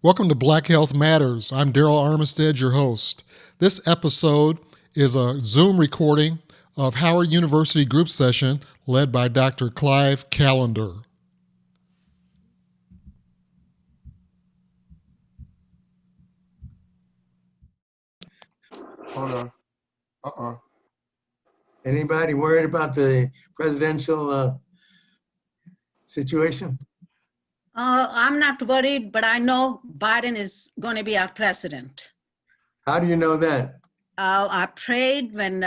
Welcome to Black Health Matters. I'm Darryl Armistead, your host. This episode is a Zoom recording of Howard University group session led by Dr. Clive Callendar. Hold on. Uh-uh. Anybody worried about the presidential situation? I'm not worried, but I know Biden is going to be our president. How do you know that? I prayed when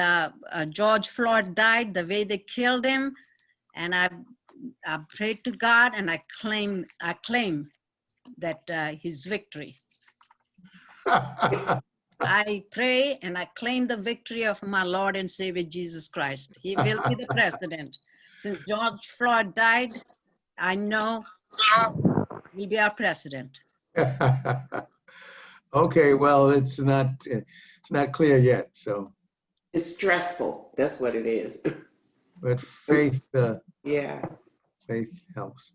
George Floyd died, the way they killed him, and I prayed to God, and I claim that his victory. I pray and I claim the victory of my Lord and Savior Jesus Christ. He will be the president. Since George Floyd died, I know he'll be our president. Okay, well, it's not clear yet. So, It's stressful. That's what it is. but faith, Yeah. faith helps.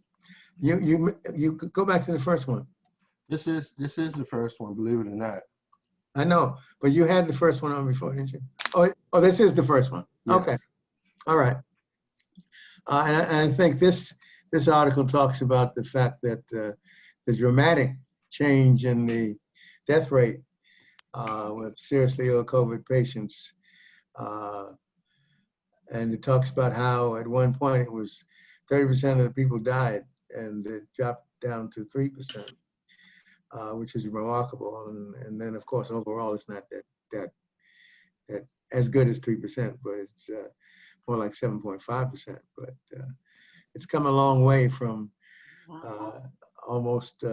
You go back to the first one. This is the first one, believe it or not. I know, but you had the first one on before, didn't you? Oh, this is the first one. Yes. Okay, all right. And I think this article talks about the fact that the dramatic change in the death rate with seriously ill COVID patients, and it talks about how at one point it was 30% of the people died, and it dropped down to 3%. Which is remarkable, and then of course overall it's not that as good as 3%, but it's more like 7.5%. But it's come a long way from almost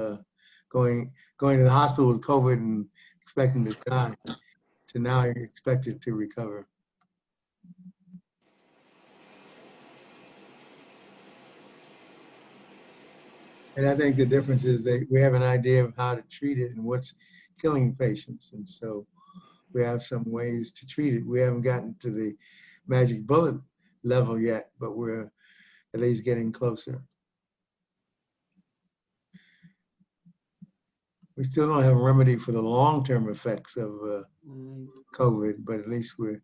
going to the hospital with COVID and expecting to die to now you're expected to recover. And I think the difference is that we have an idea of how to treat it and what's killing patients. And so we have some ways to treat it. We haven't gotten to the magic bullet level yet, but we're at least getting closer. We still don't have a remedy for the long-term effects of COVID, but at least we're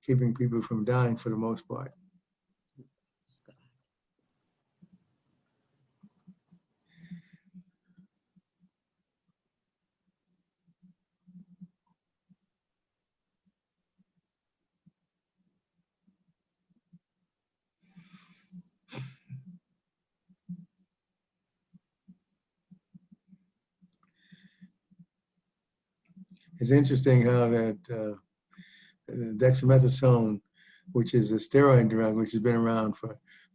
keeping people from dying for the most part. It's interesting how that dexamethasone, which is a steroid drug, which has been around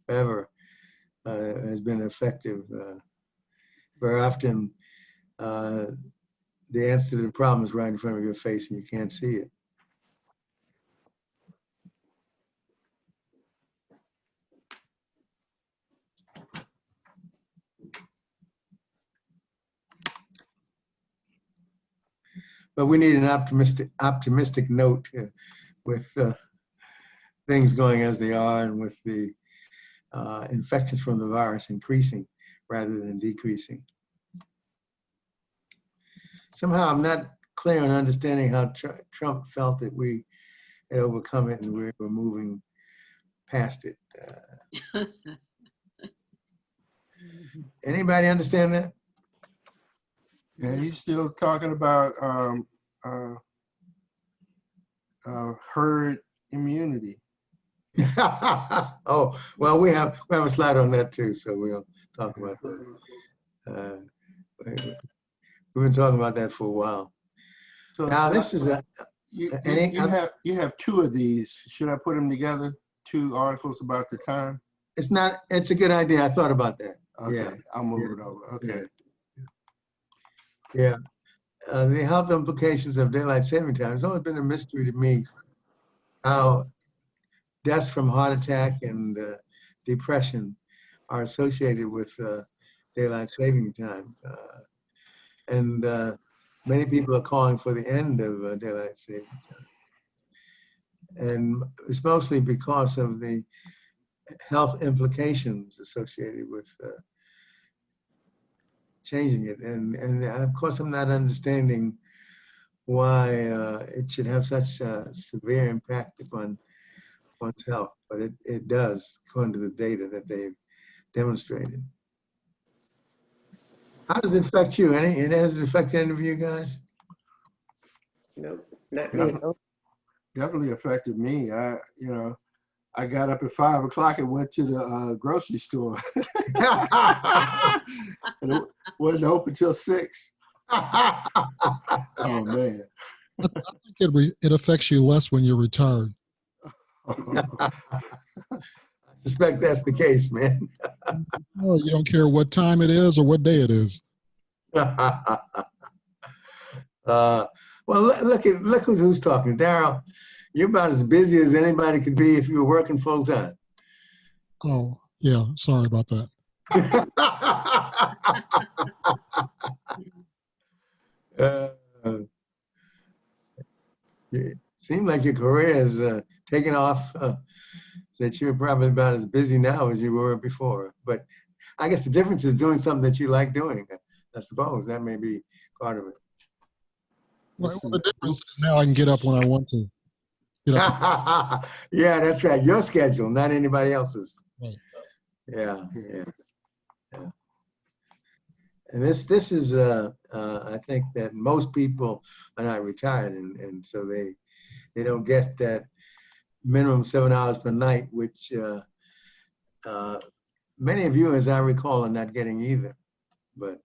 forever, has been effective. Very often, the answer to the problem is right in front of your face and you can't see it. But we need an optimistic note with things going as they are, and with the infections from the virus increasing rather than decreasing. Somehow I'm not clear on understanding how Trump felt that we had overcome it and we were moving past it. Anybody understand that? Yeah, he's still talking about herd immunity. Oh, well, we have a slide on that too, so we'll talk about that. We've been talking about that for a while. So Now this is you have two of these. Should I put them together? Two articles about the time? it's a good idea. I thought about that. Okay, Yeah. I'll move it over. Okay. Yeah. The health implications of daylight saving time. It's always been a mystery to me how deaths from heart attack and depression are associated with daylight saving time. And many people are calling for the end of daylight saving time. And it's mostly because of the health implications associated with changing it. And of course, I'm not understanding why it should have such a severe impact upon one's health, but it does, according to the data that they've demonstrated. How does it affect you? It has it affected any of you guys? Nope, not Yeah. me. Definitely affected me. I got up at 5 o'clock and went to the grocery store. And it wasn't open till 6. Oh man. I think it affects you less when you're retired. I suspect that's the case, man. Well, you don't care what time it is or what day it is. Well, look who's talking. Darryl, you're about as busy as anybody could be if you were working full time. Oh, yeah. Sorry about that. It seemed like your career is taking off, that you're probably about as busy now as you were before. But I guess the difference is doing something that you like doing. I suppose that may be part of it. Well, the difference is now I can get up when I want to. Get up. Yeah, that's right. Your schedule, not anybody else's. Right. Yeah. And this is, I think that most people are not retired, and so they don't get that minimum 7 hours per night, which many of you, as I recall, are not getting either. But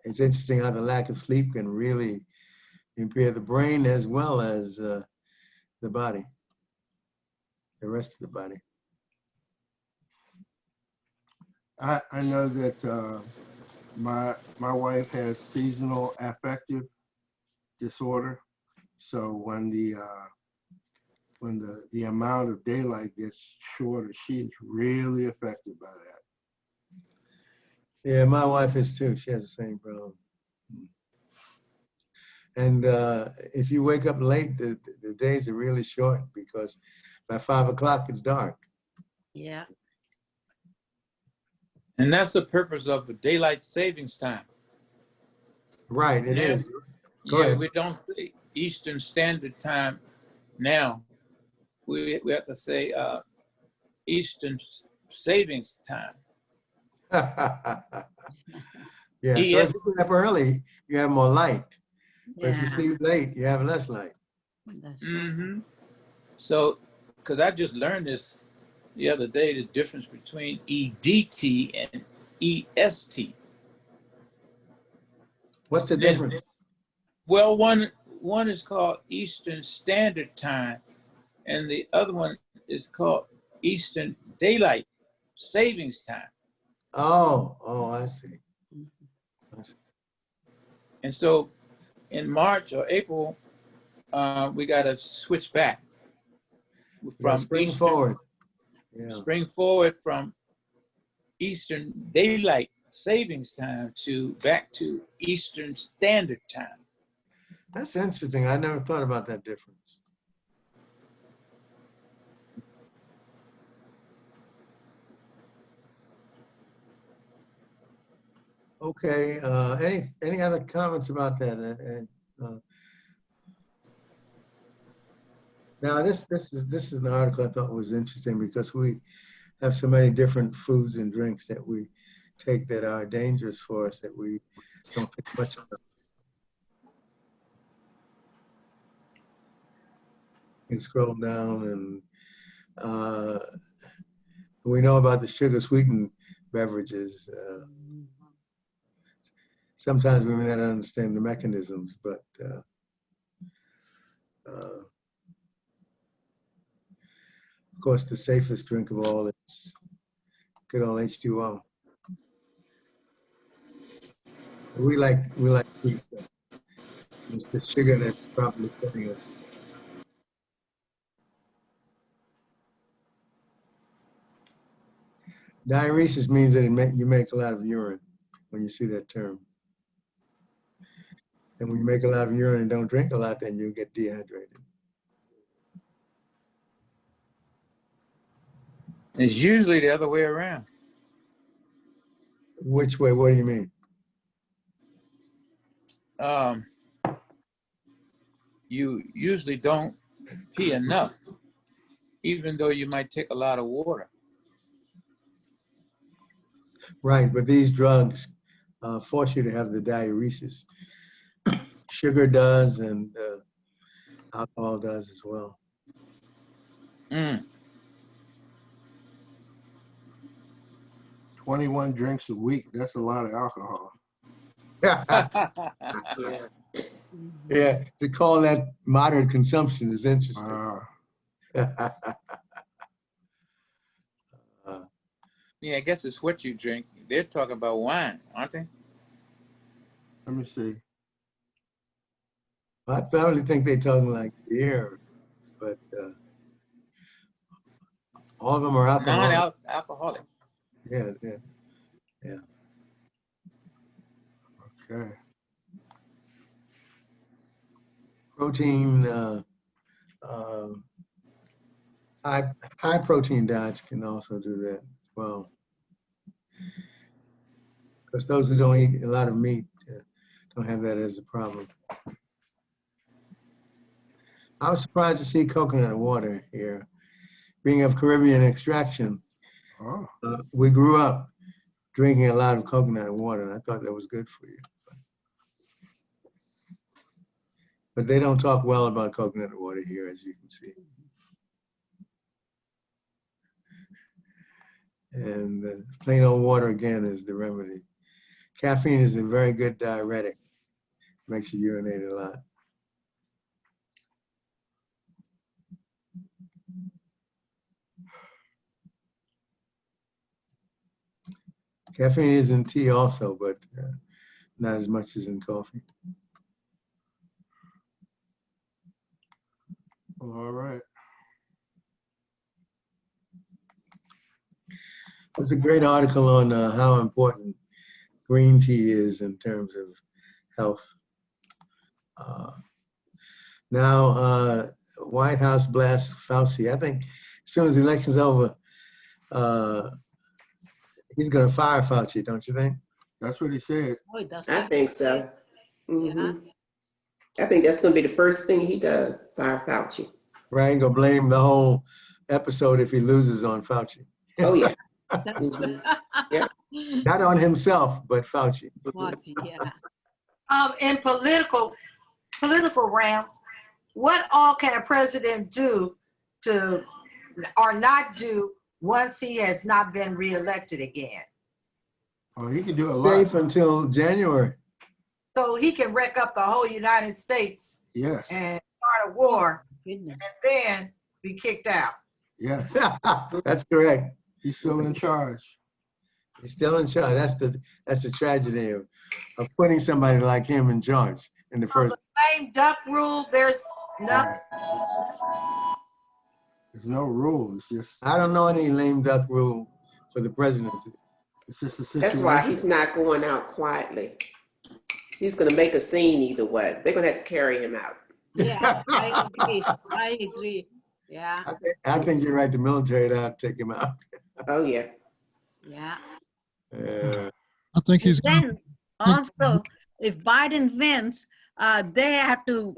it's interesting how the lack of sleep can really impair the brain as well as the body, the rest of the body. I know that my wife has seasonal affective disorder. So when the amount of daylight gets shorter, she's really affected by that. Yeah, my wife is too. She has the same problem. And if you wake up late, the days are really short because by 5 o'clock it's dark. Yeah. And that's the purpose of the daylight savings time. Right, it Yeah. is. Go Yeah, ahead. we don't say Eastern Standard Time now. We have to say Eastern Savings Time. Yeah, so Yeah. if you get up early, you have more light. But if you Yeah. sleep late, you have less light. That's right. Mm-hmm. So, because I just learned this the other day, the difference between EDT and EST. What's the Then- difference? Well, one is called Eastern Standard Time, and the other one is called Eastern Daylight Savings Time. Oh, I see. And so in March or April, we got to switch back Yeah, from spring Eastern, forward. Yeah. spring forward from Eastern Daylight Savings Time to back to Eastern Standard Time. That's interesting. I never thought about that difference. Okay, any other comments about that? Now this is an article I thought was interesting because we have so many different foods and drinks that we take that are dangerous for us that we don't think much of. You can scroll down and we know about the sugar sweetened beverages. Sometimes we may not understand the mechanisms, but of course, the safest drink of all is good old H2O. We like sweet stuff. It's the sugar that's probably killing us. Diuresis means that you make a lot of urine when you see that term. And when you make a lot of urine and don't drink a lot, then you get dehydrated. It's usually the other way around. Which way? What do you mean? You usually don't pee enough, even though you might take a lot of water. Right, but these drugs force you to have the diuresis. Sugar does, and alcohol does as well. 21 drinks a week. That's a lot of alcohol. Yeah. Yeah, to call that moderate consumption is interesting. Yeah, I guess it's what you drink. They're talking about wine, aren't they? Let me see. I probably think they're talking like beer, but all of them are alcoholic. Non-alcoholic. Yeah. Okay. Protein, high protein diets can also do that as well. Because those who don't eat a lot of meat don't have that as a problem. I was surprised to see coconut water here. Being of Caribbean extraction, Oh, we grew up drinking a lot of coconut water, and I thought that was good for you. But they don't talk well about coconut water here, as you can see. And plain old water, again, is the remedy. Caffeine is a very good diuretic. Makes you urinate a lot. Caffeine is in tea also, but not as much as in coffee. all right. There's a great article on how important green tea is in terms of health. Now, White House blasts Fauci. I think as soon as the election's over, he's going to fire Fauci, don't you think? That's what he said. Oh, that's I it. think so. Yeah. Mhm. I think that's going to be the first thing he does, fire Fauci. Right? He's going to blame the whole episode if he loses on Fauci. Oh, yeah. That's true. Yeah. Not on himself, but Fauci. Yeah. In political realms, what all can a president do to or not do once he has not been reelected again? Oh, he can do a Safe lot. until January. So he can wreck up the whole United States Yes. and start a war Goodness. and then be kicked out. Yes. That's correct. He's still in charge. He's still in charge. That's the tragedy of putting somebody like him in charge in the So first. the lame duck rule, there's nothing. There's no rule. It's just. I don't know any lame duck rule for the presidency. It's just a situation. That's why he's not going out quietly. He's going to make a scene either way. They're going to have to carry him out. Yeah, I agree. I agree. Yeah, I think you're right. The military ought to take him out. Oh, yeah. yeah. I think he's And going then also, if Biden wins, they have to,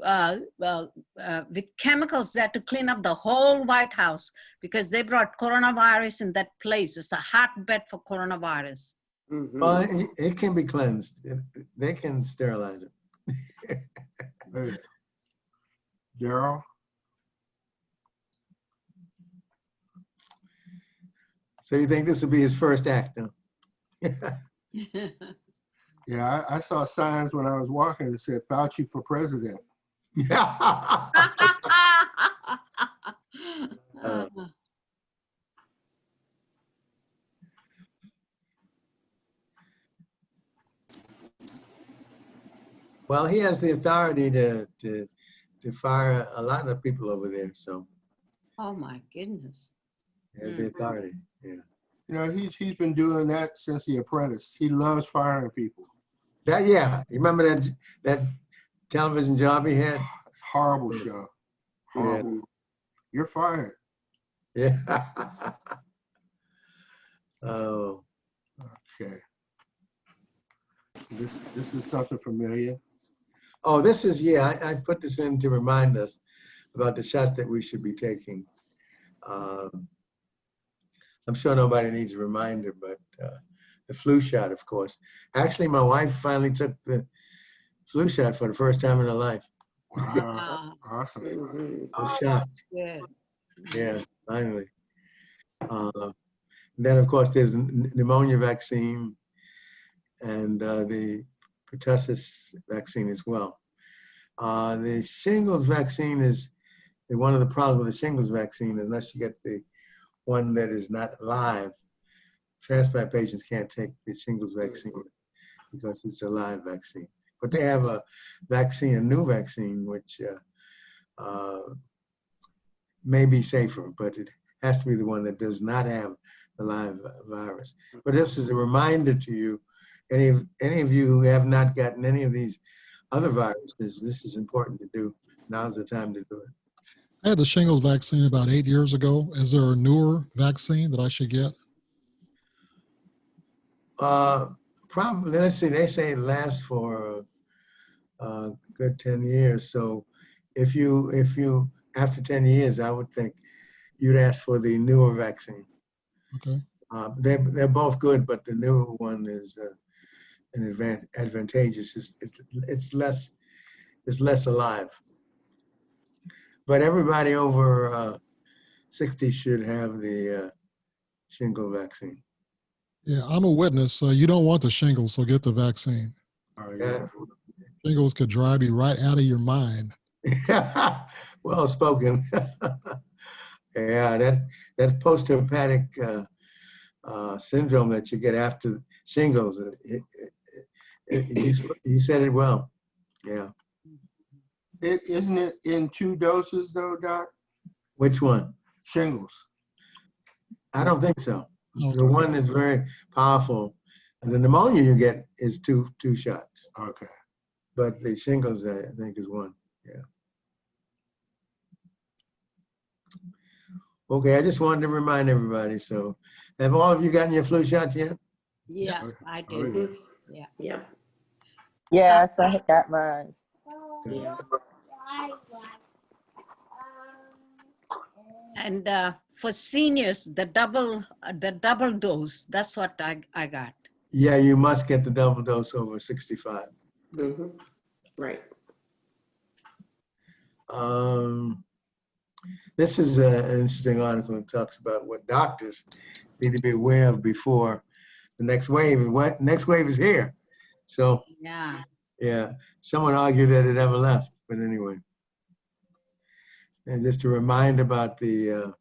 with chemicals, they have to clean up the whole White House because they brought coronavirus in that place. It's a hotbed for coronavirus. Mhm. Well, it can be cleansed. They can sterilize it. Hey, Darryl. So you think this will be his first act, huh? Yeah, I saw signs when I was walking that said Fauci for president. Well, he has the authority to fire a lot of people over there. So Oh my goodness. he has the authority. Yeah. You know, he's been doing that since The Apprentice. He loves firing people. Yeah. You remember that television job he had? Horrible show. Horrible. Yeah. You're fired. Yeah. Oh. Okay. This is something familiar. Oh, this is, yeah, I put this in to remind us about the shots that we should be taking. I'm sure nobody needs a reminder, but the flu shot, of course. Actually, my wife finally took the flu shot for the first time in her life. Wow, awesome. Mhm. I was shocked. Good. Yeah, finally. Then, of course, there's pneumonia vaccine and the pertussis vaccine as well. The shingles vaccine is one of the problems with the shingles vaccine, unless you get the one that is not live. Transplant patients can't take the shingles vaccine because it's a live vaccine. But they have a vaccine, a new vaccine, which may be safer, but it has to be the one that does not have the live virus. But this is a reminder to you, any of you who have not gotten any of these other viruses, this is important to do. Now's the time to do it. I had the shingles vaccine about 8 years ago. Is there a newer vaccine that I should get? Probably, let's see, they say it lasts for a good 10 years. So if you, after 10 years, I would think you'd ask for the newer vaccine. Okay. They're both good, but the newer one is advantageous. It's less alive. But everybody over 60 should have the shingle vaccine. Yeah, I'm a witness. So you don't want the shingles, so get the vaccine. Oh, yeah. Shingles could drive you right out of your mind. Well spoken. Yeah, that post-herpetic syndrome that you get after shingles. You said it well. Yeah. Isn't it in 2 doses though, Doc? Which one? Shingles. I don't think so. Okay. The one is very powerful. And the pneumonia you get is two shots. Okay. But the shingles, I think, is one. Yeah. Okay, I just wanted to remind everybody. So, have all of you gotten your flu shots yet? Yes, I Oh, did. yeah. Yep. Yes, I got mine. Yeah. And for seniors, the double dose, that's what I got. Yeah, you must get the double dose over 65. Mm-hmm. Right. This is an interesting article that talks about what doctors need to be aware of before the next wave. What next wave is here. So Yeah. someone argued that it ever left, but anyway. And just a reminder about the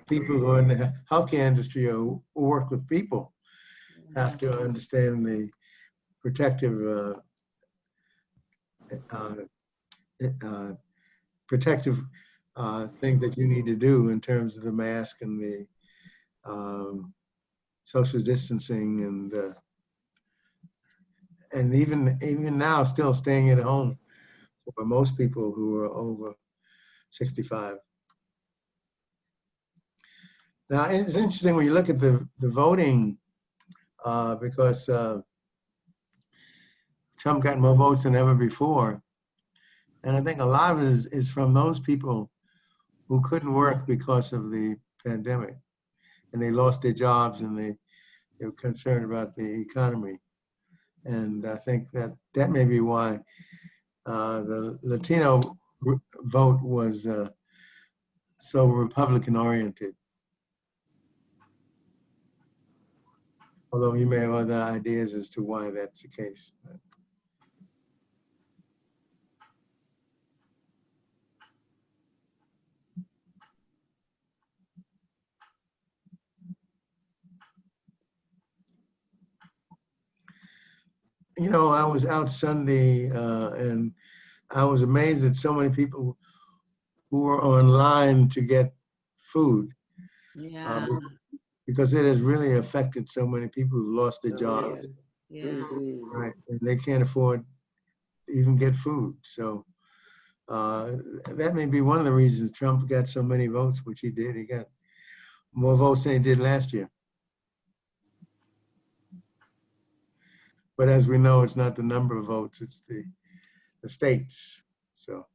people who are in the healthcare industry or who work with people have to understand the protective things that you need to do in terms of the mask and the social distancing and even now still staying at home for most people who are over 65. Now it's interesting when you look at the voting because Trump got more votes than ever before. And I think a lot of it is from those people who couldn't work because of the pandemic and they lost their jobs and they were concerned about the economy. And I think that may be why the Latino vote was so Republican oriented. Although you may have other ideas as to why that's the case. You know, I was out Sunday and I was amazed at so many people who were online to get food. Yeah. Because it has really affected so many people who lost their jobs. Yeah. Mm-hmm. Right, and they can't afford to even get food. So that may be one of the reasons Trump got so many votes, which he did. He got more votes than he did last year. But as we know, it's not the number of votes, it's the states. So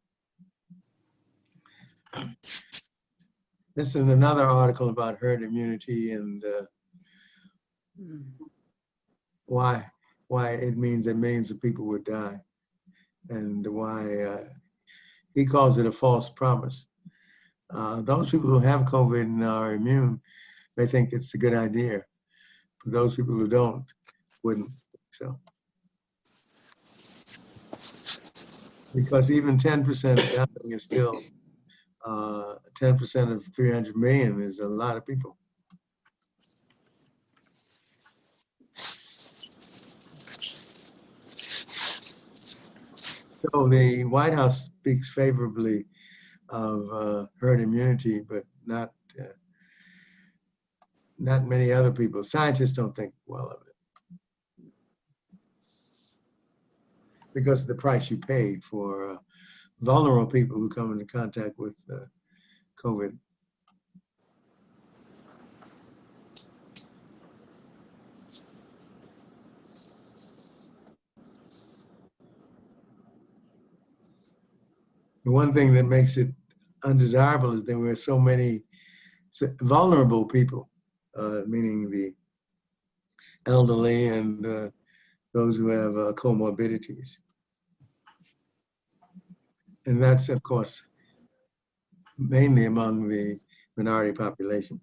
this is another article about herd immunity and why it means that millions of people would die, and why he calls it a false promise. Those people who have COVID and are immune, they think it's a good idea. For those people who don't, wouldn't think so. Because even 10% dying is still 10% of 300 million is a lot of people. So the White House speaks favorably of herd immunity, but not many other people. Scientists don't think well of it because of the price you pay for vulnerable people who come into contact with COVID. The one thing that makes it undesirable is there were so many vulnerable people, meaning the elderly and those who have comorbidities. And that's, of course, mainly among the minority population.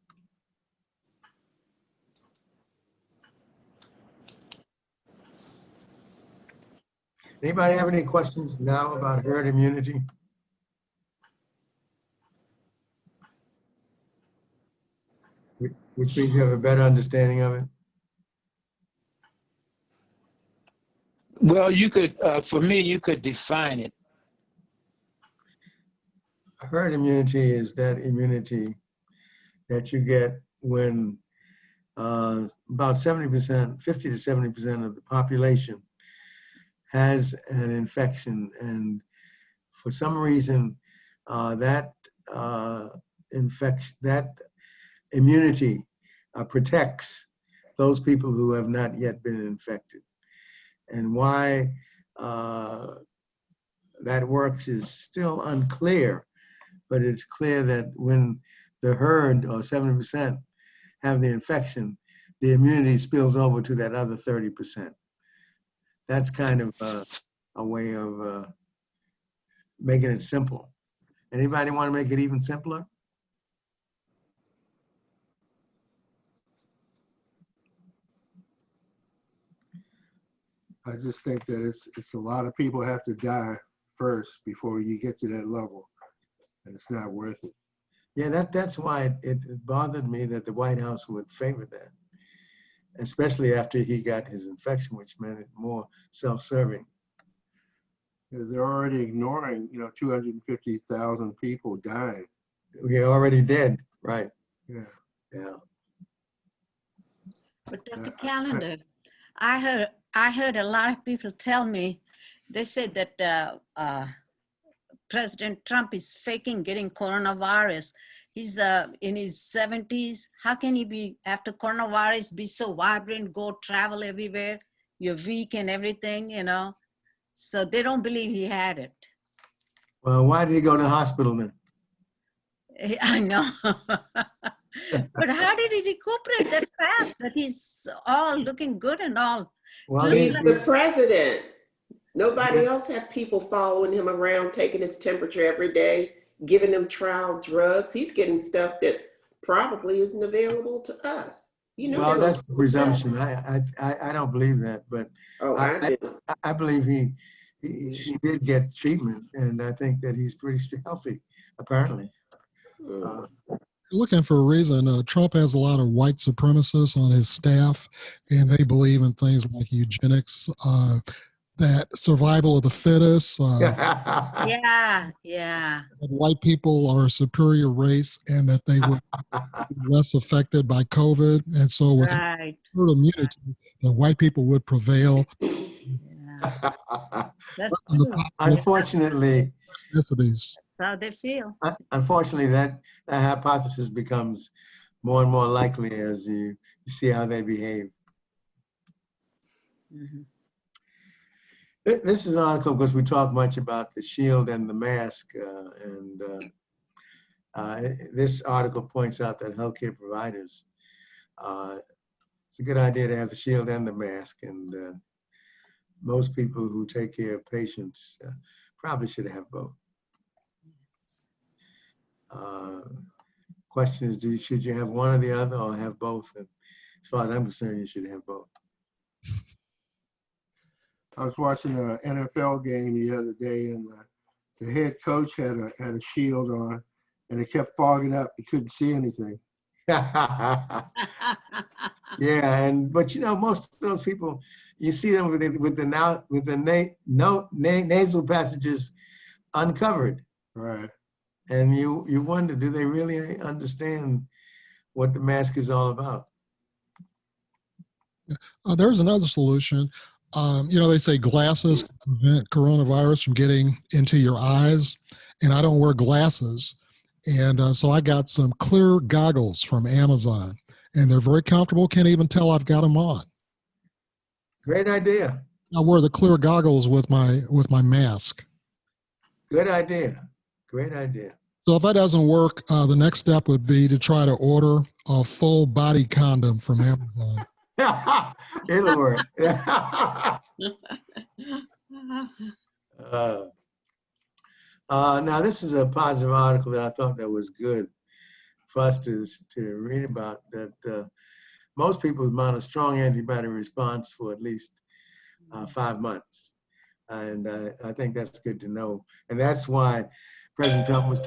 Anybody have any questions now about herd immunity? Which means you have a better understanding of it? Well, you could, for me, you could define it. Herd immunity is that immunity that you get when about 70%, 50 to 70% of the population has an infection, and for some reason that immunity protects those people who have not yet been infected. And why that works is still unclear, but it's clear that when the herd, or 70%, have the infection, the immunity spills over to that other 30%. That's kind of a way of making it simple. Anybody want to make it even simpler? I just think that it's a lot of people have to die first before you get to that level, and it's not worth it. Yeah, that's why it bothered me that the White House would favor that, especially after he got his infection, which made it more self-serving. They're already ignoring, 250,000 people dying. We already did, right? Yeah. Yeah. But Dr. Callendar, I heard a lot of people tell me, they said that President Trump is faking getting coronavirus. He's in his 70s. How can he be, after coronavirus, be so vibrant, go travel everywhere? You're weak and everything, So they don't believe he had it. Well, why did he go to the hospital then? I know. But how did he recuperate that fast, that he's all looking good and all? Well, He's the president. Nobody else have people following him around, taking his temperature every day, giving him trial drugs. He's getting stuff that probably isn't available to us. Well, that's the presumption. I don't believe that, but I do. I believe he did get treatment, and I think that he's pretty healthy, apparently. Looking for a reason. Trump has a lot of white supremacists on his staff, and they believe in things like eugenics, that survival of the fittest. Yeah. That white people are a superior race, and that they would be less affected by COVID. And so with herd immunity, the white people would prevail. Yeah. That's Unfortunately, that's how they feel. Unfortunately, that hypothesis becomes more and more likely as you see how they behave. Mm-hmm. This is an article because we talk much about the shield and the mask, this article points out that healthcare providers, it's a good idea to have the shield and the mask, and most people who take care of patients probably should have both. Question is, should you have one or the other, or have both? And as far as I'm concerned, you should have both. I was watching an NFL game the other day, and the head coach had a shield on, and it kept fogging up. He couldn't see anything. Yeah, but you know, most of those people, you see them with the nasal passages uncovered, Right. and you wonder, do they really understand what the mask is all about? There's another solution. They say glasses prevent coronavirus from getting into your eyes, and I don't wear glasses. And so I got some clear goggles from Amazon, and they're very comfortable. Can't even tell I've got them on. Great idea. I wear the clear goggles with my mask. Good idea. Great idea. So if that doesn't work, the next step would be to try to order a full body condom from Amazon. It'll work. Now, this is a positive article that I thought that was good for us to read about, that most people mount a strong antibody response for at least 5 months. And I think that's good to know. And that's why President Trump was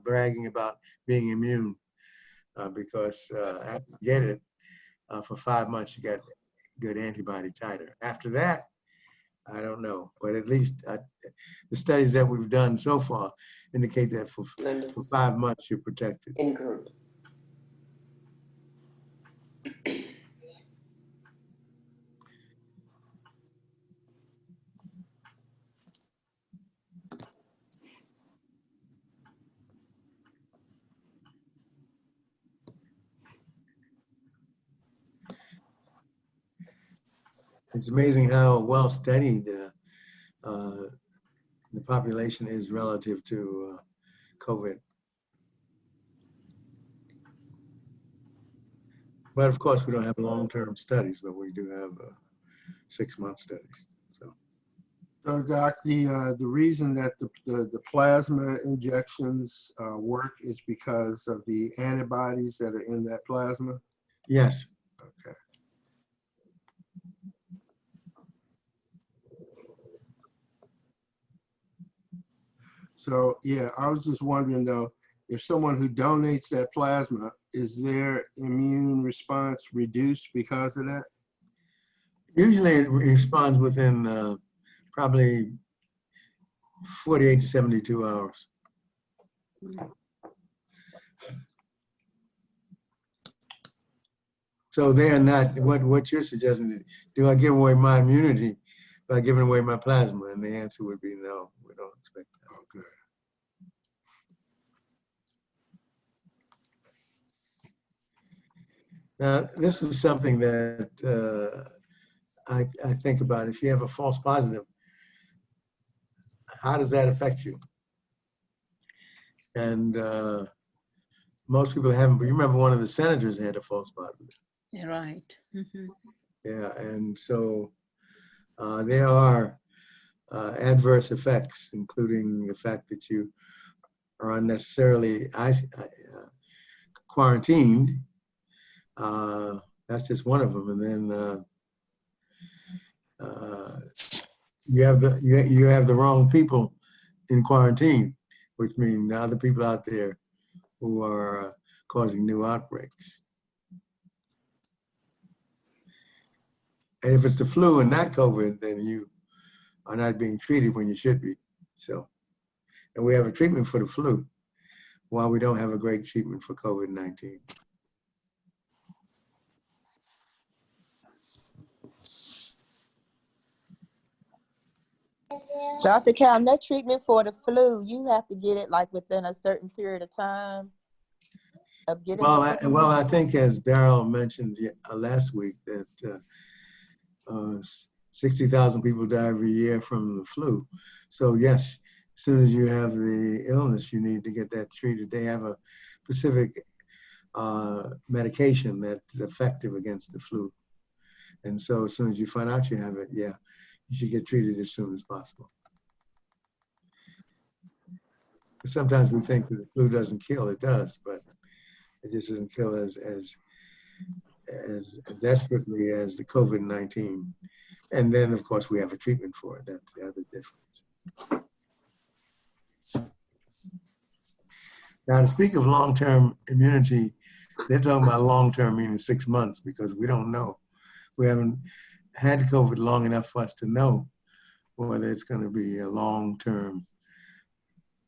bragging about being immune, because after you get it, for 5 months, you got good antibody titer. After that, I don't know, but at least the studies that we've done so far indicate that for 5 months you're protected. In group. It's amazing how well studied the population is relative to COVID. But of course, we don't have long-term studies, but we do have 6-month studies. So, Doc, the reason that the plasma injections work is because of the antibodies that are in that plasma? Yes. Okay. So, yeah, I was just wondering, though, if someone who donates that plasma, is their immune response reduced because of that? Usually it responds within probably 48 to 72 hours. So they are not, what you're suggesting, do I give away my immunity by giving away my plasma? And the answer would be no, we don't expect that. Okay. Now, this is something that I think about. If you have a false positive, how does that affect you? And most people haven't, but you remember one of the senators had a false positive. You're right. Mm-hmm. Yeah, and so there are adverse effects, including the fact that you are unnecessarily quarantined. That's just one of them, and then you have the wrong people in quarantine, which means the other people out there who are causing new outbreaks. And if it's the flu and not COVID, then you are not being treated when you should be. So, and we have a treatment for the flu, while we don't have a great treatment for COVID-19. Dr. Calm, that treatment for the flu, you have to get it like within a certain period of time of getting Well, I think as Darryl mentioned last week, that 60,000 people die every year from the flu. So yes, as soon as you have the illness, you need to get that treated. They have a specific medication that's effective against the flu. And so as soon as you find out you have it, yeah, you should get treated as soon as possible. Sometimes we think that the flu doesn't kill, it does, but it just doesn't kill as desperately as the COVID-19. And then, of course, we have a treatment for it. That's the other difference. Now, to speak of long-term immunity, they're talking about long-term meaning 6 months, because we don't know. We haven't had COVID long enough for us to know whether it's going to be a long-term,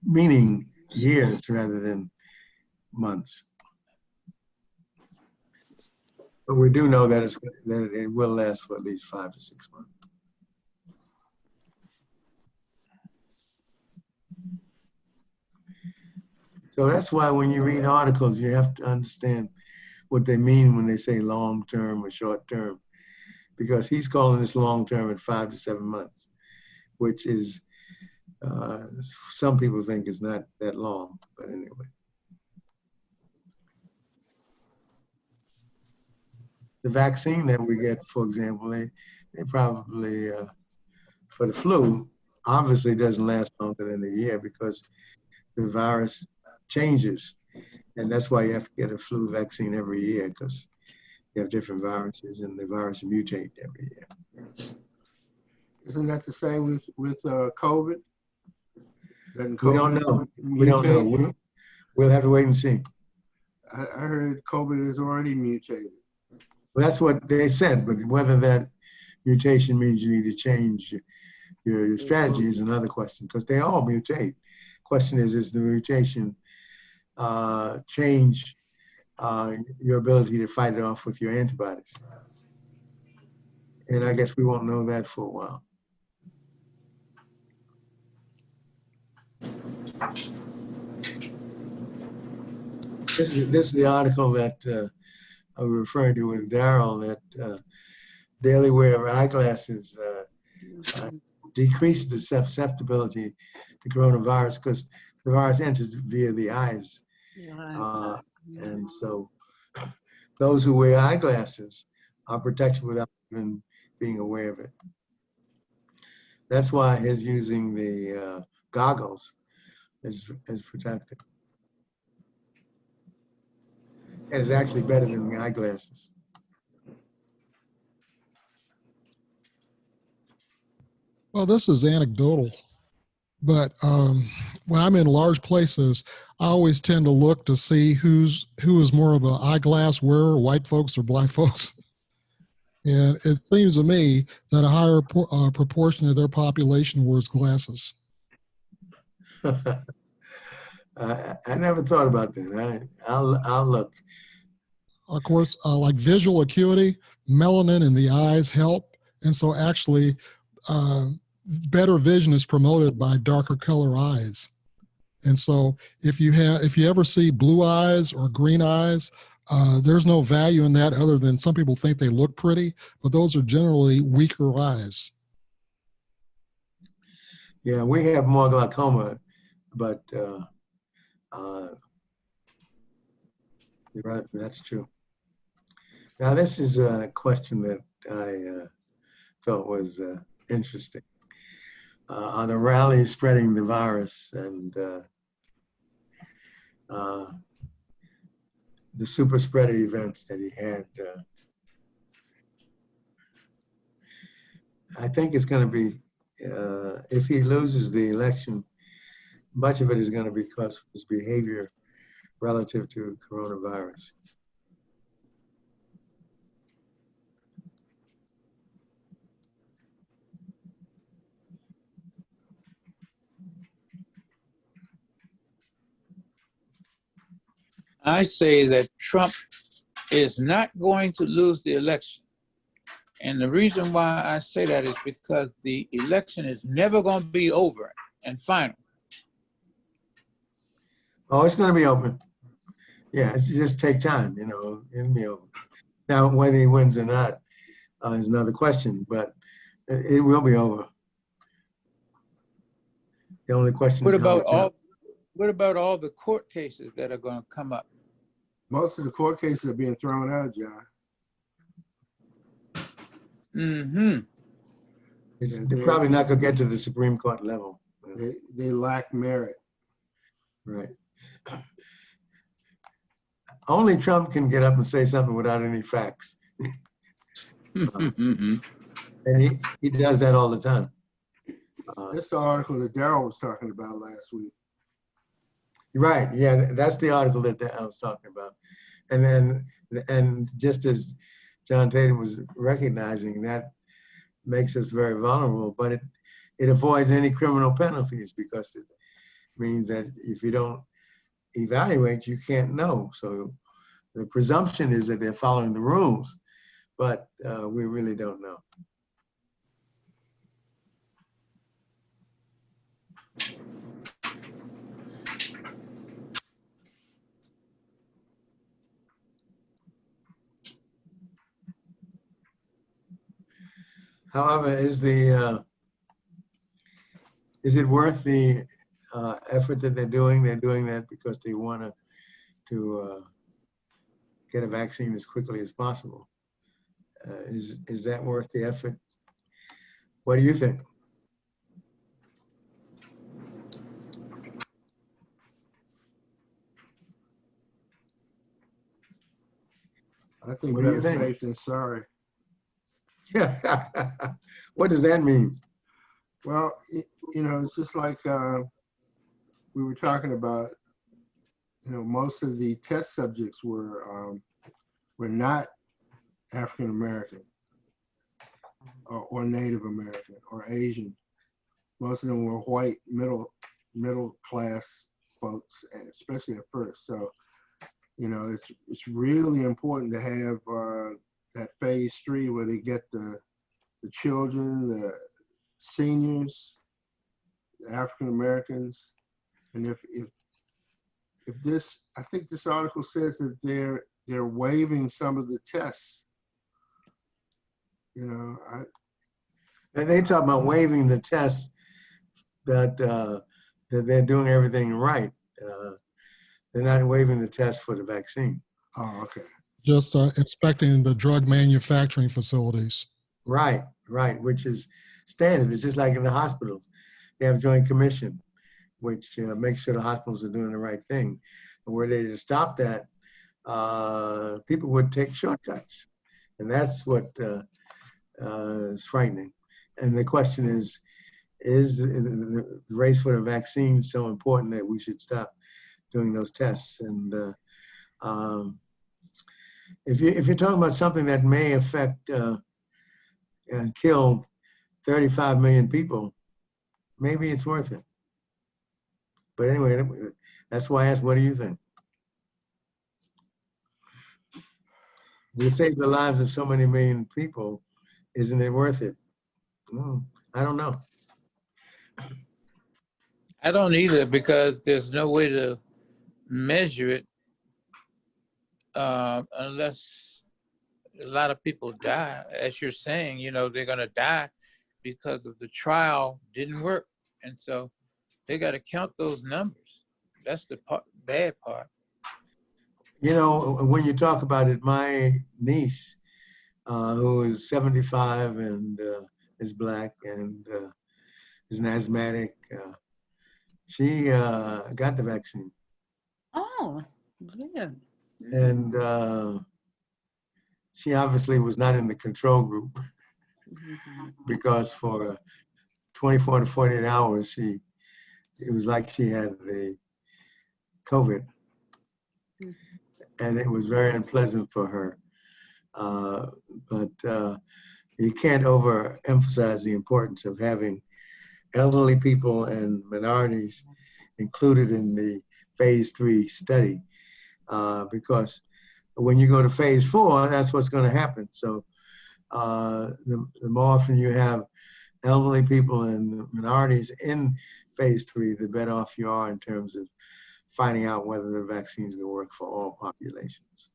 meaning years rather than months. But we do know that it will last for at least 5 to 6 months. So that's why when you read articles, you have to understand what they mean when they say long term or short term, because he's calling this long term at 5 to 7 months, which is, some people think is not that long, but anyway. The vaccine that we get, for example, they probably, for the flu, obviously doesn't last longer than a year because the virus changes. And that's why you have to get a flu vaccine every year, because you have different viruses and the virus mutate every year. Isn't that the same with COVID? We don't know. We don't know. We'll have to wait and see. I heard COVID is already mutated. Well, that's what they said, but whether that mutation means you need to change your strategy is another question, because they all mutate. Question is the mutation change your ability to fight it off with your antibodies? And I guess we won't know that for a while. This is the article that I was referring to with Darryl, that daily wear of eyeglasses decreases the susceptibility to coronavirus because the virus enters via the eyes. And so those who wear eyeglasses are protected without even being aware of it. That's why his using the goggles is protected. And it's actually better than the eyeglasses. Well, this is anecdotal, but when I'm in large places, I always tend to look to see who is more of an eyeglass wearer, white folks or black folks. And it seems to me that a higher proportion of their population wears glasses. I never thought about that. I'll look. Of course, like visual acuity, melanin in the eyes help. And so actually, better vision is promoted by darker color eyes. And so if you ever see blue eyes or green eyes, there's no value in that other than some people think they look pretty, but those are generally weaker eyes. Yeah, we have more glaucoma, but you're right, that's true. Now, this is a question that I thought was interesting. On the rally spreading the virus and the super spreader events that he had, I think it's going to be, if he loses the election, much of it is going to be because of his behavior relative to coronavirus. I say that Trump is not going to lose the election. And the reason why I say that is because the election is never going to be over and final. Oh, it's going to be open. Yeah, it's just take time, you know, it'll be open. Now, whether he wins or not is another question, but It will be over. The only question What is how about much. what about all the court cases that are going to come up? Most of the court cases are being thrown out, John. Mm-hmm. They're probably not going to get to the Supreme Court level. They lack merit. Right. Only Trump can get up and say something without any facts. And he does that all the time. This is the article that Darryl was talking about last week. Right. Yeah, that's the article that I was talking about. And just as John Tatum was recognizing, that makes us very vulnerable, but it avoids any criminal penalties because it means that if you don't evaluate, you can't know. So the presumption is that they're following the rules, but we really don't know. However, is it worth the effort that they're doing? They're doing that because they want to get a vaccine as quickly as possible. Is that worth the effort? What do you think? I think What do you better think? safe than sorry. What does that mean? Well, it's just like we were talking about. Most of the test subjects were not African American or Native American or Asian. Most of them were white, middle class folks, and especially at first. So, it's really important to have that phase 3 where they get the children, the seniors, the African Americans, and if this, I think this article says that they're waiving some of the tests. And they talk about waiving the tests that they're doing everything right. They're not waiving the test for the vaccine. Oh, okay. Just inspecting the drug manufacturing facilities. Right, which is standard. It's just like in the hospitals. They have a joint commission, which makes sure the hospitals are doing the right thing. But were they to stop that, people would take shortcuts. And that's what is frightening. And the question is the race for the vaccine so important that we should stop doing those tests? And if you're talking about something that may affect and kill 35 million people, maybe it's worth it. But anyway, that's why I asked, what do you think? We save the lives of so many million people, isn't it worth it? I don't know. I don't either, because there's no way to measure it unless a lot of people die. As you're saying, they're going to die because of the trial didn't work. And so they got to count those numbers. That's the bad part. When you talk about it, my niece, who is 75 and is Black and is an asthmatic, she got the vaccine. Oh, good. And she obviously was not in the control group because for 24 to 48 hours, it was like she had the COVID. And it was very unpleasant for her. But you can't overemphasize the importance of having elderly people and minorities included in the phase 3 study, because when you go to phase 4, that's what's going to happen. So the more often you have elderly people and minorities in phase 3, the better off you are in terms of finding out whether the vaccine is going to work for all populations.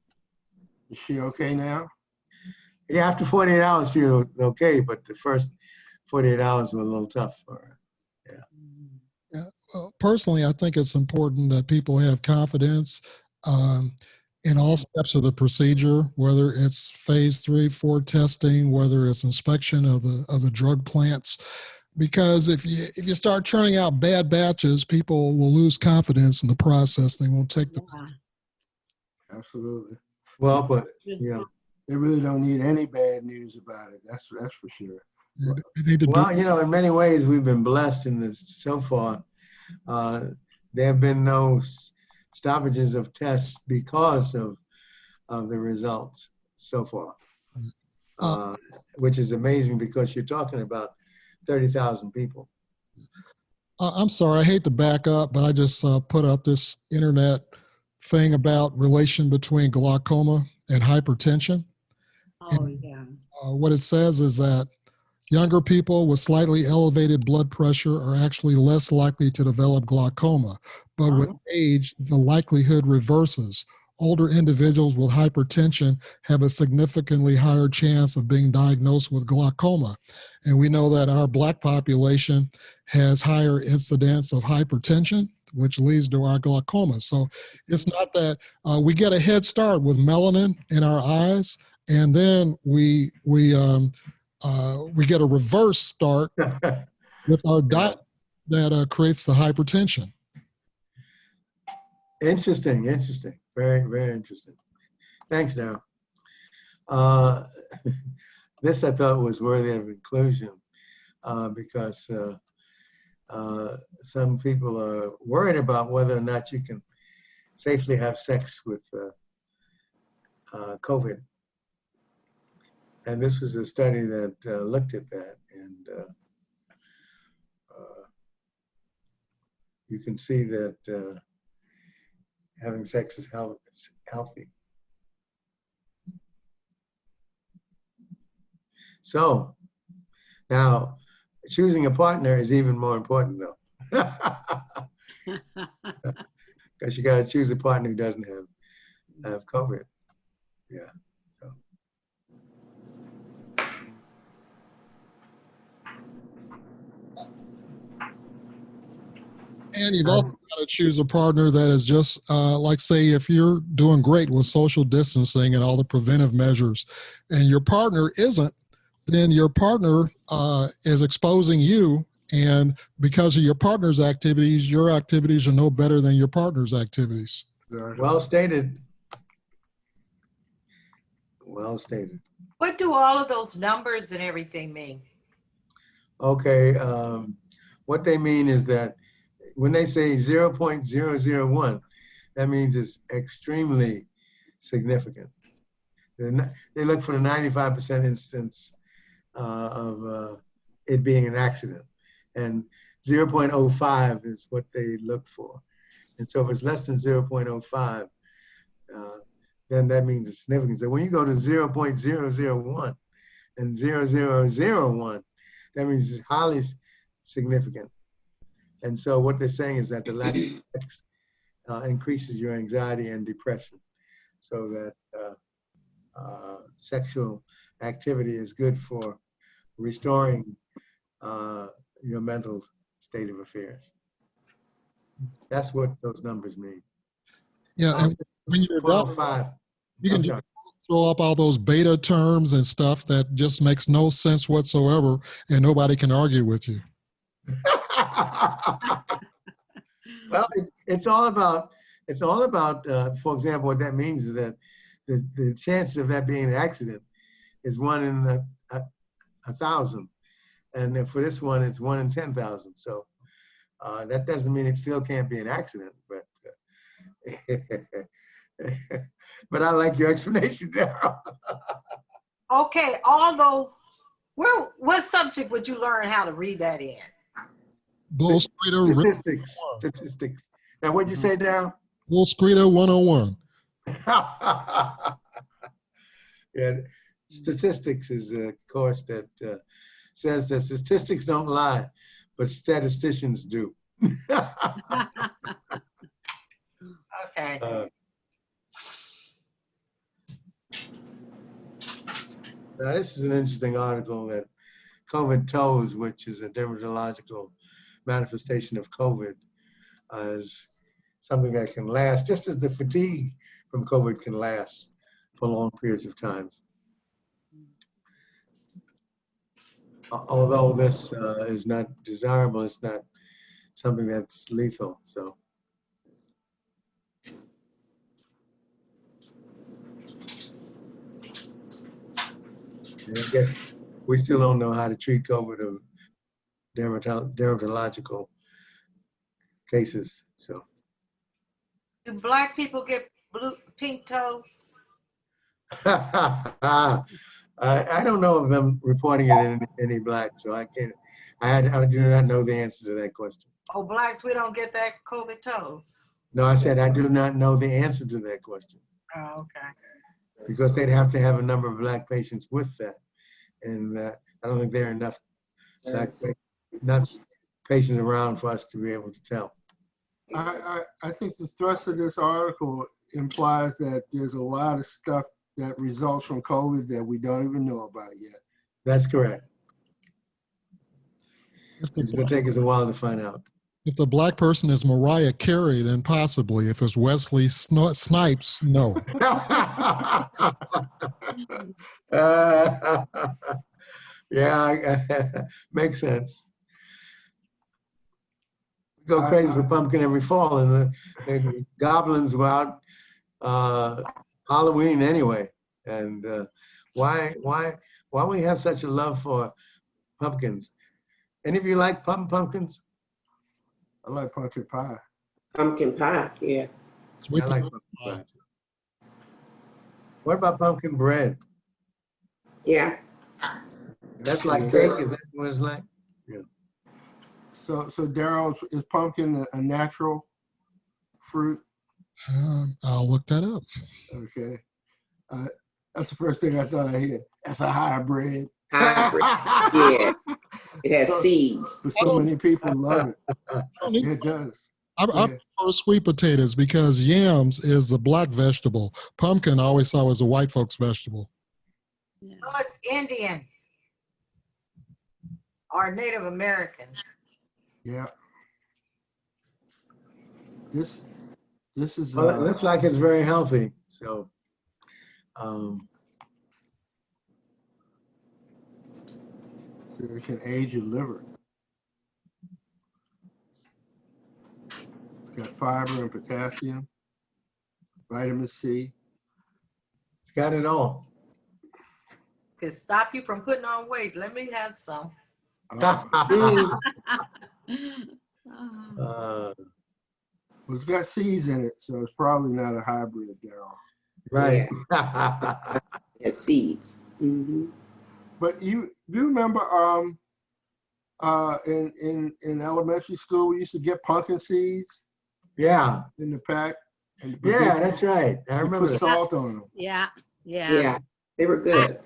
Is she okay now? Yeah, after 48 hours, she's okay, but the first 48 hours were a little tough for her. Yeah, well, personally, I think it's important that people have confidence um, in all steps of the procedure, whether it's phase 3, 4 testing, whether it's inspection of the drug plants. Because if you start churning out bad batches, people will lose confidence in the process. They won't take the. Absolutely. Well, but yeah. They really don't need any bad news about it. That's for sure. They need to Well, you know, in many ways, we've been blessed in this so far. There have been no stoppages of tests because of the results so far, which is amazing because you're talking about 30,000 people. I'm sorry, I hate to back up, but I just put up this internet thing about relation between glaucoma and hypertension. Oh, And, yeah. what it says is that younger people with slightly elevated blood pressure are actually less likely to develop glaucoma, but with age, the likelihood reverses. Older individuals with hypertension have a significantly higher chance of being diagnosed with glaucoma. And we know that our Black population has higher incidence of hypertension, which leads to our glaucoma. So it's not that we get a head start with melanin in our eyes, and then we get a reverse start with our diet that creates the hypertension. Interesting. Very, very interesting. Thanks, Darryl. This I thought was worthy of inclusion because some people are worried about whether or not you can safely have sex with COVID. And this was a study that looked at that, and you can see that having sex is healthy. So now, choosing a partner is even more important, though, because you got to choose a partner who doesn't have COVID. Yeah. So. And you've also got to choose a partner that is just like, say, if you're doing great with social distancing and all the preventive measures, and your partner isn't, then your partner is exposing you. And because of your partner's activities, your activities are no better than your partner's activities. Well stated. Well stated. What do all of those numbers and everything mean? Okay. What they mean is that when they say 0.001, that means it's extremely significant. They look for the 95% instance of it being an accident. And 0.05 is what they look for. And so if it's less than 0.05, then that means it's significant. So when you go to 0.001 and 0.001, that means it's highly significant. And so what they're saying is that the lack of sex increases your anxiety and depression, so that sexual activity is good for restoring your mental state of affairs. That's what those numbers mean. Yeah, and when you're done, 0.05. you can just throw up all those beta terms and stuff that just makes no sense whatsoever, and nobody can argue with you. Well, it's all about, for example, what that means is that the chance of that being an accident is 1 in a 1,000. And for this one, it's 1 in 10,000. So that doesn't mean it still can't be an accident, but but I like your explanation, Darryl. Okay, all those, what subject would you learn how to read that in? Statistics. Now, what'd you say, Darryl? Bullscreeter 101. Yeah, statistics is a course that says that statistics don't lie, but statisticians do. Okay. Now, this is an interesting article that COVID toes, which is a dermatological manifestation of COVID, is something that can last, just as the fatigue from COVID can last for long periods of time. Although this is not desirable, it's not something that's lethal. So. And I guess we still don't know how to treat COVID or dermatological cases. So Do black people get pink toes? I don't know of them reporting it in any black, so I can't. I do not know the answer to that question. Oh, blacks, we don't get that COVID toes. No, I said I do not know the answer to that question Oh, okay. because they'd have to have a number of black patients with that, and I don't think there are enough black patients around for us to be able to tell. I think the thrust of this article implies that there's a lot of stuff that results from COVID that we don't even know about yet. That's correct. If It's the, going to take us a while to find out. if the black person is Mariah Carey, then possibly. If it's Wesley Snipes, no. Yeah, makes sense. We go crazy for pumpkin every fall, and the goblins go out Halloween anyway. And why we have such a love for pumpkins? Any of you like pumpkins? I like pumpkin pie. Pumpkin pie, yeah. Sweet I like pumpkin pie too. What about pumpkin bread? Yeah. That's like cake. Is that what it's like? Yeah. So Darryl, is pumpkin a natural fruit? I'll look that up. Okay. That's the first thing I thought I heard. That's a hybrid. Hybrid. Yeah. It has seeds. But so many people love it. It does. I prefer sweet potatoes because yams is a black vegetable. Pumpkin I always saw was a white folks vegetable. Yeah. Oh, it's Indians or Native Americans. Yeah. This is Well, it looks like it's very healthy. So, it can age your liver. It's got fiber and potassium, vitamin C. it's got it all. Could stop you from putting on weight. Let me have some. Well, it's got seeds in it, so it's probably not a hybrid, Darryl. Right. It has seeds. Mm-hmm. But you remember in elementary school we used to get pumpkin seeds Yeah. in the pack. And Yeah, that's right. I they remember put that. salt on them. Yeah. Yeah. They were good.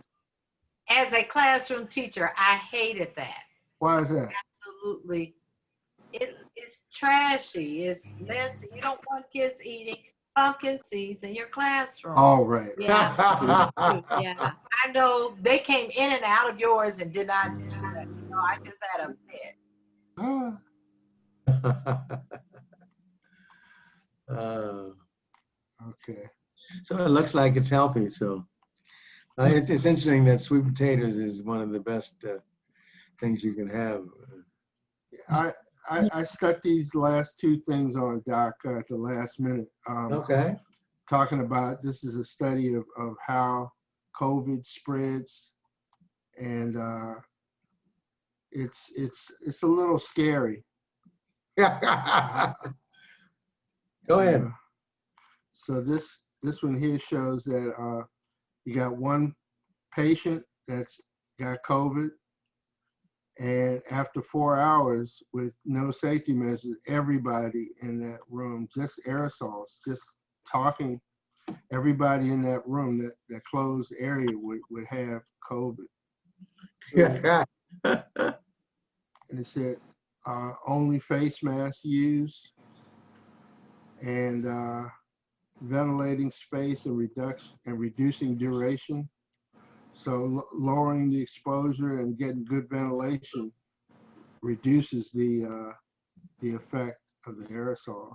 As a classroom teacher, I hated that. Why is that? Absolutely. It's trashy. It's messy. You don't want kids eating pumpkin seeds in your classroom. Oh, right. Yeah. Yeah. I know they came in and out of yours and did not do that. You know, I just had a fit. Okay. So it looks like it's healthy. So it's interesting that sweet potatoes is one of the best things you can have. I stuck these last two things on, Doc, at the last minute. Okay. Talking about, this is a study of how COVID spreads, and it's a little scary. Go ahead. So this one here shows that you got one patient that's got COVID, and after 4 hours with no safety measures, everybody in that room, just aerosols, just talking, everybody in that room, that closed area would have COVID. And it said only face masks used, and ventilating space and reducing duration. So lowering the exposure and getting good ventilation reduces the effect of the aerosols.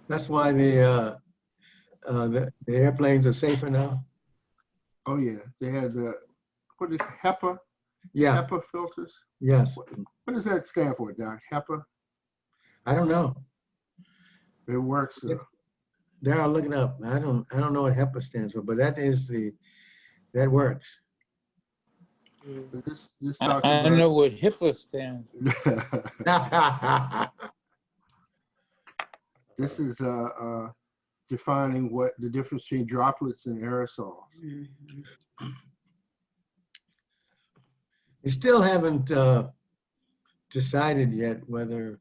That's why the airplanes are safer now. Oh yeah, they had the what is HEPA? Yeah. HEPA filters. Yes. What does that stand for, Doc? HEPA? I don't know. It works. Darryl, look it up. I don't know what HEPA stands for, but that works. This talks I about. know what HIPAA stands for. This is defining what the difference between droplets and aerosols. We still haven't decided yet whether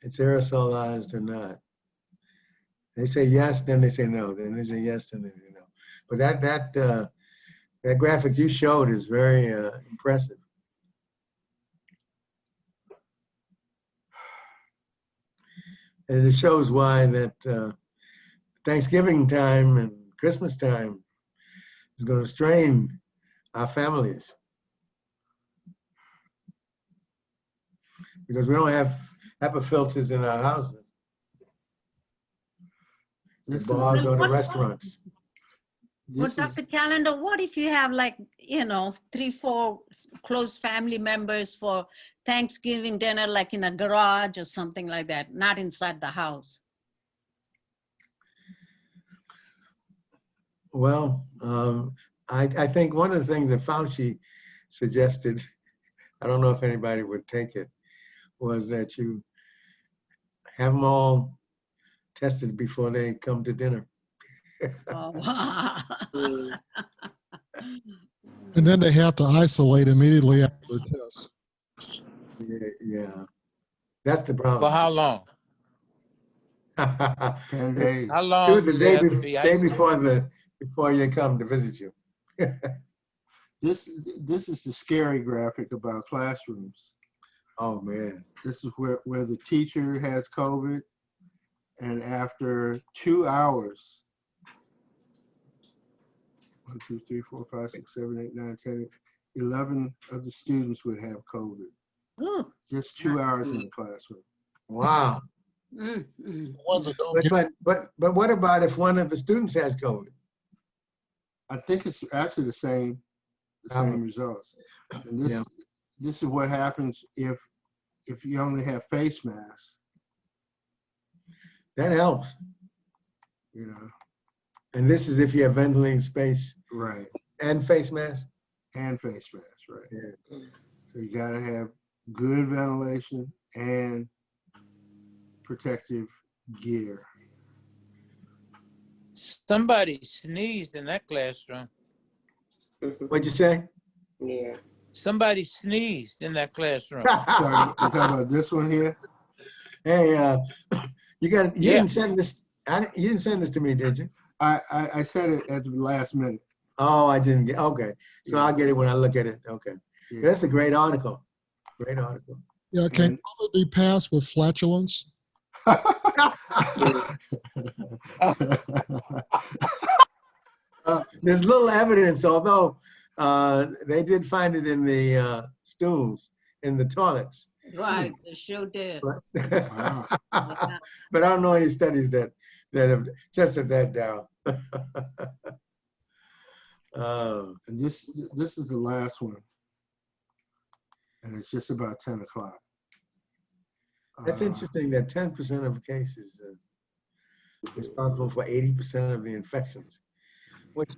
it's aerosolized or not. They say yes, then they say no. Then they say yes, then they say no. But that graphic you showed is very impressive. And it shows why that Thanksgiving time and Christmas time is going to strain our families. Because we don't have HEPA filters in our houses, the bars or the restaurants. But Dr. Callendar, what if you have like, 3, 4 close family members for Thanksgiving dinner, like in a garage or something like that, not inside the house? Well, I think one of the things that Fauci suggested, I don't know if anybody would take it, was that you have them all tested before they come to dinner. Oh, wow. And then they have to isolate immediately after the test. Yeah. That's the For problem. how long? 10 days. How Do long it the do they day, have to be day isolated? before you come to visit you. This is the scary graphic about classrooms. Oh man. This is where the teacher has COVID, and after 2 hours, 1, 2, 3, 4, 5, 6, 7, 8, 9, 10, 11 of the students would have COVID. Ooh. Just 2 hours in the classroom. Wow. Mm, mm. The ones that don't get But what about if one of the students has COVID? I think it's actually the same results. And this Yeah. this is what happens if you only have face masks, That helps. you know. And this is if you have ventilating space Right. and face mask. And face masks, right. Yeah. So you gotta have good ventilation and protective gear. Somebody sneezed in that classroom. What'd you say? Yeah. Somebody sneezed in that classroom. You talking about this one here? Hey, you Yeah. didn't send this. You didn't send this to me, did you? I said it at the last minute. Oh, I didn't get. Okay, so I'll get it when I look at it. Okay, Yeah. that's a great article. Great article. Yeah, can And- COVID be passed with flatulence? There's little evidence, although they did find it in the stools in the toilets. Right, they sure did. But, Wow. but I don't know any studies that have tested that down. And this is the last one. And it's just about 10 o'clock. That's interesting that 10% of cases are responsible for 80% of the infections, which is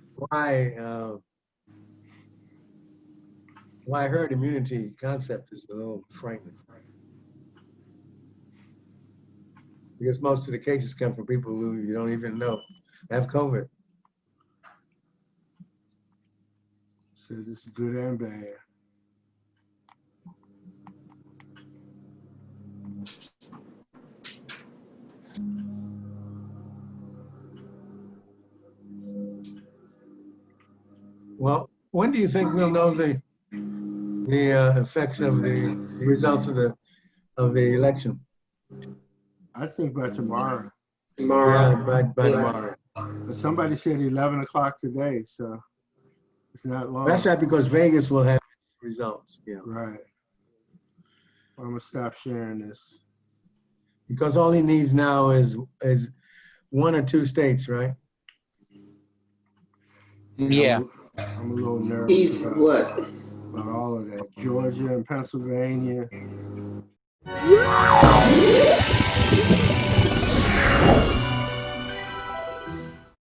why herd immunity concept is a little frightening. Because most of the cases come from people who you don't even know have COVID. So this is good and bad. Well, when do you think we'll know the effects of the results of the election? I think by tomorrow. Tomorrow. Yeah, by tomorrow. But somebody said 11 o'clock today, so It's not long. That's right, because Vegas will have results, yeah. Right. I'm gonna stop sharing this. Because all he needs now is one or two states, right? Yeah. I'm a little nervous He's about what? all of that. Georgia and Pennsylvania.